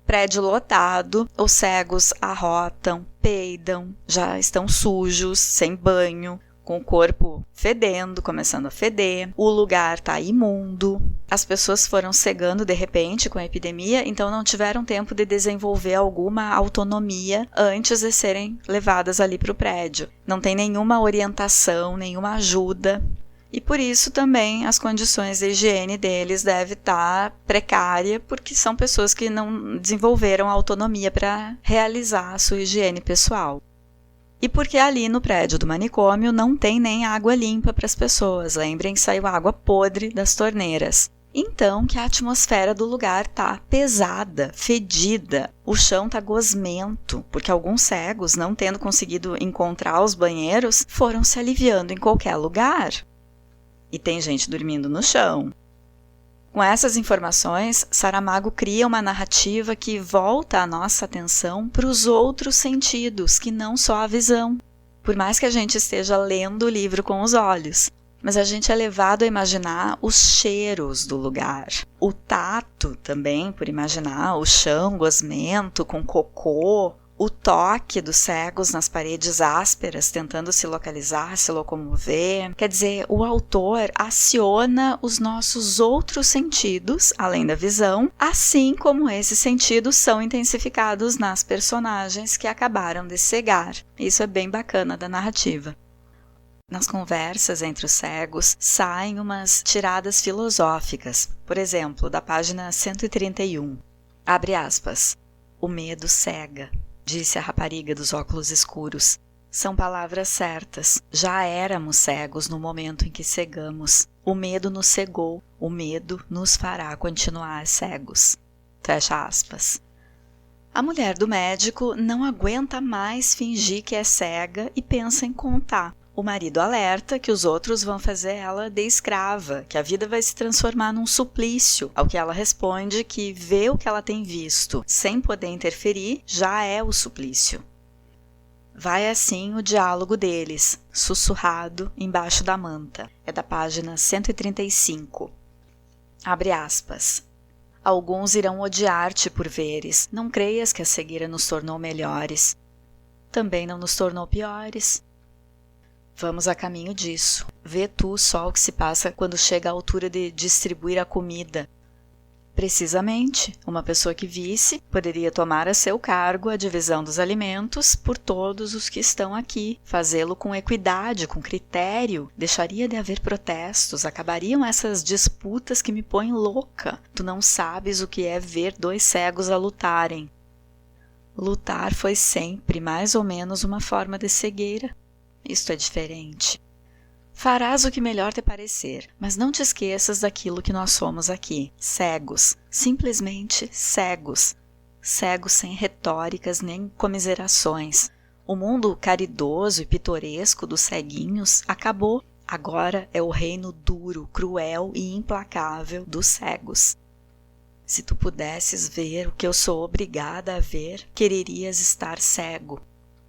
Prédio lotado, os cegos arrotam, peidam, já estão sujos, sem banho, com o corpo fedendo, começando a feder, o lugar está imundo. As pessoas foram cegando de repente com a epidemia, então não tiveram tempo de desenvolver alguma autonomia antes de serem levadas ali para o prédio. Não tem nenhuma orientação, nenhuma ajuda. E por isso também as condições de higiene deles devem estar precárias, porque são pessoas que não desenvolveram autonomia para realizar a sua higiene pessoal. E porque ali no prédio do manicômio não tem nem água limpa para as pessoas. Lembrem que saiu água podre das torneiras. Então que a atmosfera do lugar tá pesada, fedida, o chão tá gosmento, porque alguns cegos, não tendo conseguido encontrar os banheiros, foram se aliviando em qualquer lugar. E tem gente dormindo no chão. Com essas informações, Saramago cria uma narrativa que volta a nossa atenção para os outros sentidos, que não só a visão. Por mais que a gente esteja lendo o livro com os olhos, mas a gente é levado a imaginar os cheiros do lugar. O tato também, por imaginar o chão gosmento com cocô, o toque dos cegos nas paredes ásperas, tentando se localizar, se locomover. Quer dizer, o autor aciona os nossos outros sentidos, além da visão, assim como esses sentidos são intensificados nas personagens que acabaram de cegar. Isso é bem bacana da narrativa. Nas conversas entre os cegos, saem umas tiradas filosóficas. Por exemplo, da página 131. Abre aspas. O medo cega, disse a rapariga dos óculos escuros. São palavras certas. Já éramos cegos no momento em que cegamos. O medo nos cegou. O medo nos fará continuar cegos. Fecha aspas. A mulher do médico não aguenta mais fingir que é cega e pensa em contar. O marido alerta que os outros vão fazer ela de escrava, que a vida vai se transformar num suplício, ao que ela responde que ver o que ela tem visto sem poder interferir já é o suplício. Vai assim o diálogo deles, sussurrado embaixo da manta. É da página 135. Abre aspas. Alguns irão odiar-te por veres. Não creias que a cegueira nos tornou melhores. Também não nos tornou piores. Vamos a caminho disso. Vê tu só o que se passa quando chega à altura de distribuir a comida. Precisamente, uma pessoa que visse poderia tomar a seu cargo a divisão dos alimentos por todos os que estão aqui, fazê-lo com equidade, com critério, deixaria de haver protestos, acabariam essas disputas que me põem louca. Tu não sabes o que é ver dois cegos a lutarem. Lutar foi sempre mais ou menos uma forma de cegueira. Isto é diferente. Farás o que melhor te parecer, mas não te esqueças daquilo que nós somos aqui, cegos, simplesmente cegos. Cegos sem retóricas nem comiserações. O mundo caridoso e pitoresco dos ceguinhos acabou. Agora é o reino duro, cruel e implacável dos cegos. Se tu pudesses ver o que eu sou obrigada a ver, quererias estar cego.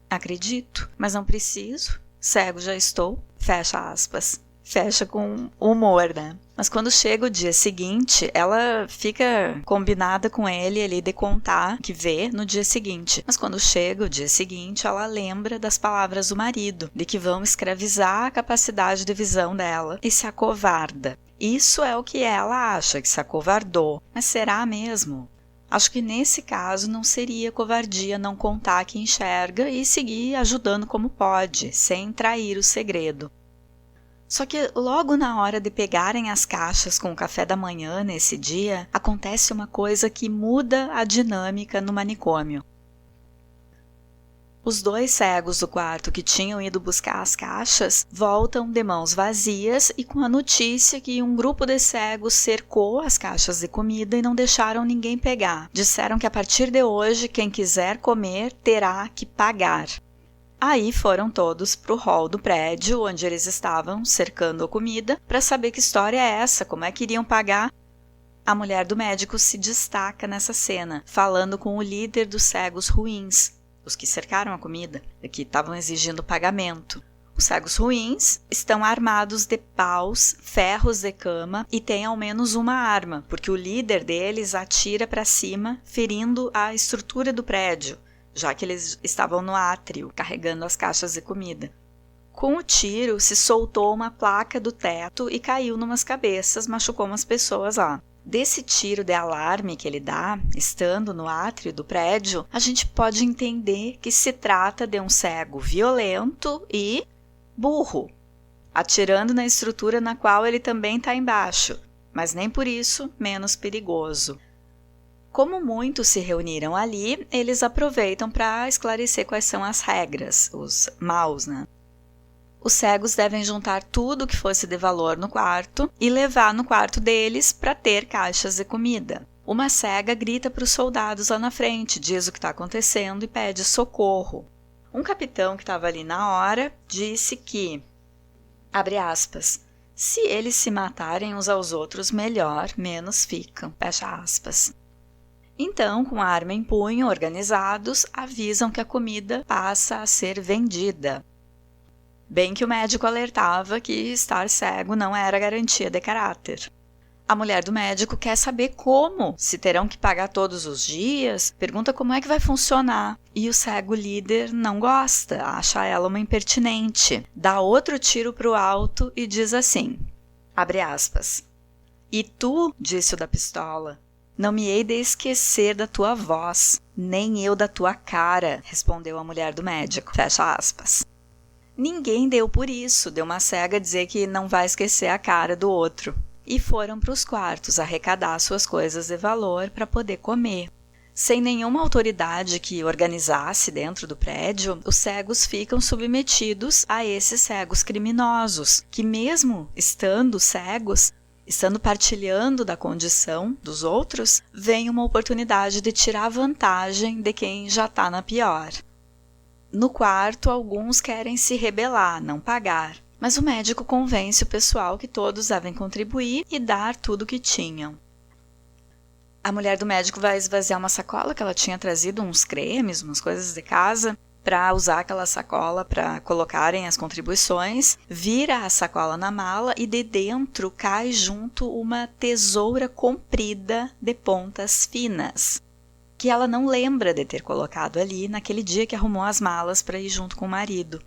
Acredito, mas não preciso. Cego já estou, fecha aspas. Fecha com humor, né? Mas quando chega o dia seguinte, ela fica combinada com ele ali de contar que vê no dia seguinte. Mas quando chega o dia seguinte, ela lembra das palavras do marido, de que vão escravizar a capacidade de visão dela e se acovarda. Isso é o que ela acha, que se acovardou. Mas será mesmo? Acho que nesse caso não seria covardia não contar que enxerga e seguir ajudando como pode, sem trair o segredo. Só que logo na hora de pegarem as caixas com o café da manhã nesse dia, acontece uma coisa que muda a dinâmica no manicômio. Os 2 cegos do quarto que tinham ido buscar as caixas voltam de mãos vazias e com a notícia que um grupo de cegos cercou as caixas de comida e não deixaram ninguém pegar. Disseram que a partir de hoje, quem quiser comer terá que pagar. Aí foram todos para o hall do prédio, onde eles estavam cercando a comida, para saber que história é essa, como é que iriam pagar. A mulher do médico se destaca nessa cena, falando com o líder dos cegos ruins, os que cercaram a comida, que estavam exigindo pagamento. Os cegos ruins estão armados de paus, ferros de cama e têm ao menos uma arma, porque o líder deles atira para cima, ferindo a estrutura do prédio, já que eles estavam no átrio, carregando as caixas de comida. Com o tiro, se soltou uma placa do teto e caiu numas cabeças, machucou umas pessoas lá. Desse tiro de alarme que ele dá, estando no átrio do prédio, a gente pode entender que se trata de um cego violento e burro, atirando na estrutura na qual ele também está embaixo, mas nem por isso menos perigoso. Como muitos se reuniram ali, eles aproveitam para esclarecer quais são as regras, os maus, né? Os cegos devem juntar tudo que fosse de valor no quarto e levar no quarto deles para ter caixas de comida. Uma cega grita para os soldados lá na frente, diz o que está acontecendo e pede socorro. Um capitão que estava ali na hora disse que, abre aspas, se eles se matarem uns aos outros, melhor, menos ficam, fecha aspas. Então, com a arma em punho, organizados, avisam que a comida passa a ser vendida. Bem que o médico alertava que estar cego não era garantia de caráter. A mulher do médico quer saber como, se terão que pagar todos os dias, pergunta como é que vai funcionar. E o cego líder não gosta, acha ela uma impertinente. Dá outro tiro para o alto e diz assim, abre aspas, e tu, disse o da pistola, não me hei de esquecer da tua voz, nem eu da tua cara, respondeu a mulher do médico, fecha aspas. Ninguém deu por isso, deu uma cega dizer que não vai esquecer a cara do outro. E foram para os quartos arrecadar suas coisas de valor para poder comer. Sem nenhuma autoridade que organizasse dentro do prédio, os cegos ficam submetidos a esses cegos criminosos, que mesmo estando cegos, estando partilhando da condição dos outros, vem uma oportunidade de tirar vantagem de quem já está na pior. No quarto, alguns querem se rebelar, não pagar, mas o médico convence o pessoal que todos devem contribuir e dar tudo o que tinham. A mulher do médico vai esvaziar uma sacola que ela tinha trazido, uns cremes, umas coisas de casa, para usar aquela sacola para colocarem as contribuições, vira a sacola na mala e de dentro cai junto uma tesoura comprida de pontas finas, que ela não lembra de ter colocado ali naquele dia que arrumou as malas para ir junto com o marido.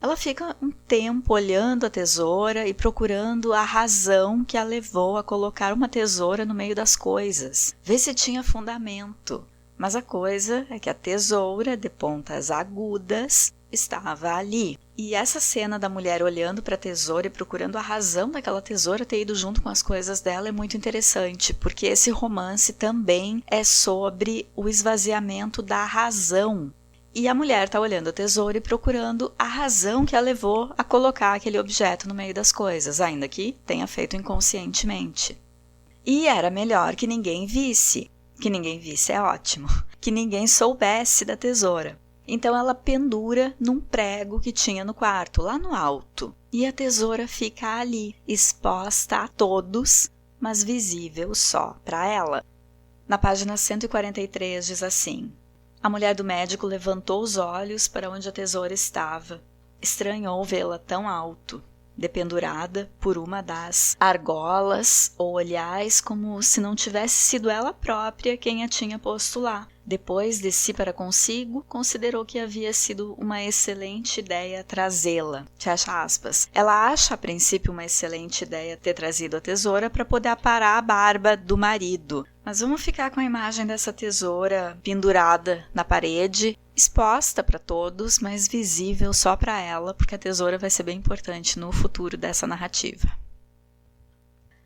Ela fica um tempo olhando a tesoura e procurando a razão que a levou a colocar uma tesoura no meio das coisas, ver se tinha fundamento. Mas a coisa é que a tesoura de pontas agudas estava ali. E essa cena da mulher olhando para a tesoura e procurando a razão daquela tesoura ter ido junto com as coisas dela é muito interessante, porque esse romance também é sobre o esvaziamento da razão. E a mulher está olhando a tesoura e procurando a razão que a levou a colocar aquele objeto no meio das coisas, ainda que tenha feito inconscientemente. E era melhor que ninguém visse. Que ninguém visse é ótimo. Que ninguém soubesse da tesoura. Então ela pendura num prego que tinha no quarto, lá no alto. E a tesoura fica ali, exposta a todos, mas visível só para ela. Na página 143 diz assim: a mulher do médico levantou os olhos para onde a tesoura estava. Estranhou vê-la tão alto, dependurada por uma das argolas ou olhais, como se não tivesse sido ela própria quem a tinha posto lá. Depois de si para consigo, considerou que havia sido uma excelente ideia trazê-la. Fecha aspas. Ela acha a princípio uma excelente ideia ter trazido a tesoura para poder aparar a barba do marido. Mas vamos ficar com a imagem dessa tesoura pendurada na parede, exposta para todos, mas visível só para ela, porque a tesoura vai ser bem importante no futuro dessa narrativa.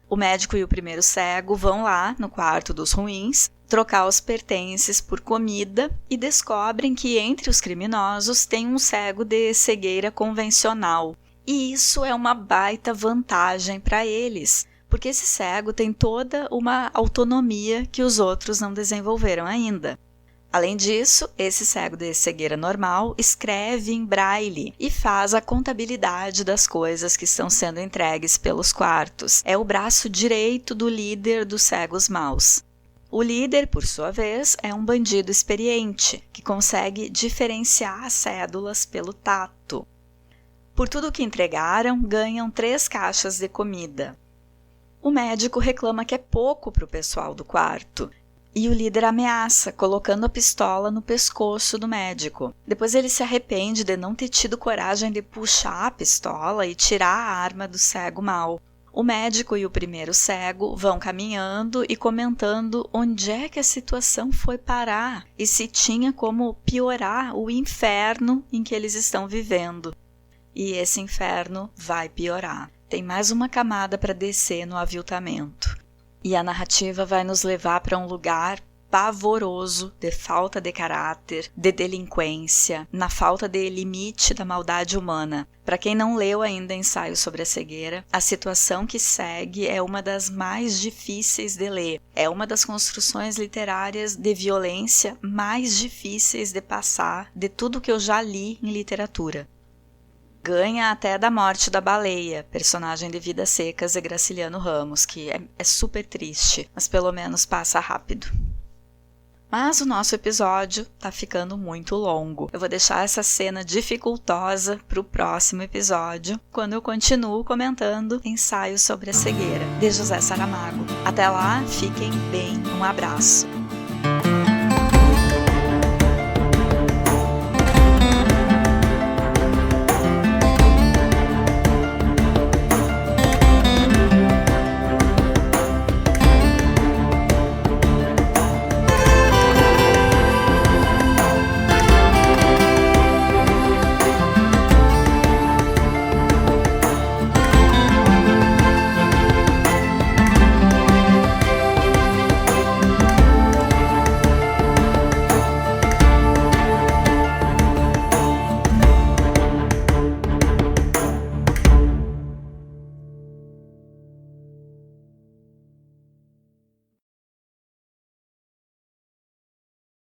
O médico e o primeiro cego vão lá no quarto dos ruins, trocar os pertences por comida e descobrem que entre os criminosos tem um cego de cegueira convencional. E isso é uma baita vantagem para eles, porque esse cego tem toda uma autonomia que os outros não desenvolveram ainda. Além disso, esse cego de cegueira normal escreve em braille e faz a contabilidade das coisas que estão sendo entregues pelos quartos. É o braço direito do líder dos cegos maus. O líder, por sua vez, é um bandido experiente, que consegue diferenciar as cédulas pelo tato. Por tudo que entregaram, ganham 3 caixas de comida. O médico reclama que é pouco para o pessoal do quarto, e o líder ameaça, colocando a pistola no pescoço do médico. Depois ele se arrepende de não ter tido coragem de puxar a pistola e tirar a arma do cego mau. O médico e o primeiro cego vão caminhando e comentando onde é que a situação foi parar e se tinha como piorar o inferno em que eles estão vivendo. E esse inferno vai piorar. Tem mais uma camada para descer no aviltamento. E a narrativa vai nos levar para um lugar pavoroso de falta de caráter, de delinquência, na falta de limite da maldade humana. Para quem não leu ainda Ensaio sobre a Cegueira, a situação que segue é uma das mais difíceis de ler. É uma das construções literárias de violência mais difíceis de passar de tudo que eu já li em literatura. Ganha até da morte da baleia, personagem de Vidas Secas de Graciliano Ramos, que é super triste, mas pelo menos passa rápido. Mas o nosso episódio tá ficando muito longo. Eu vou deixar essa cena dificultosa para o próximo episódio, quando eu continuo comentando Ensaio sobre a Cegueira, de José Saramago. Até lá, fiquem bem, um abraço!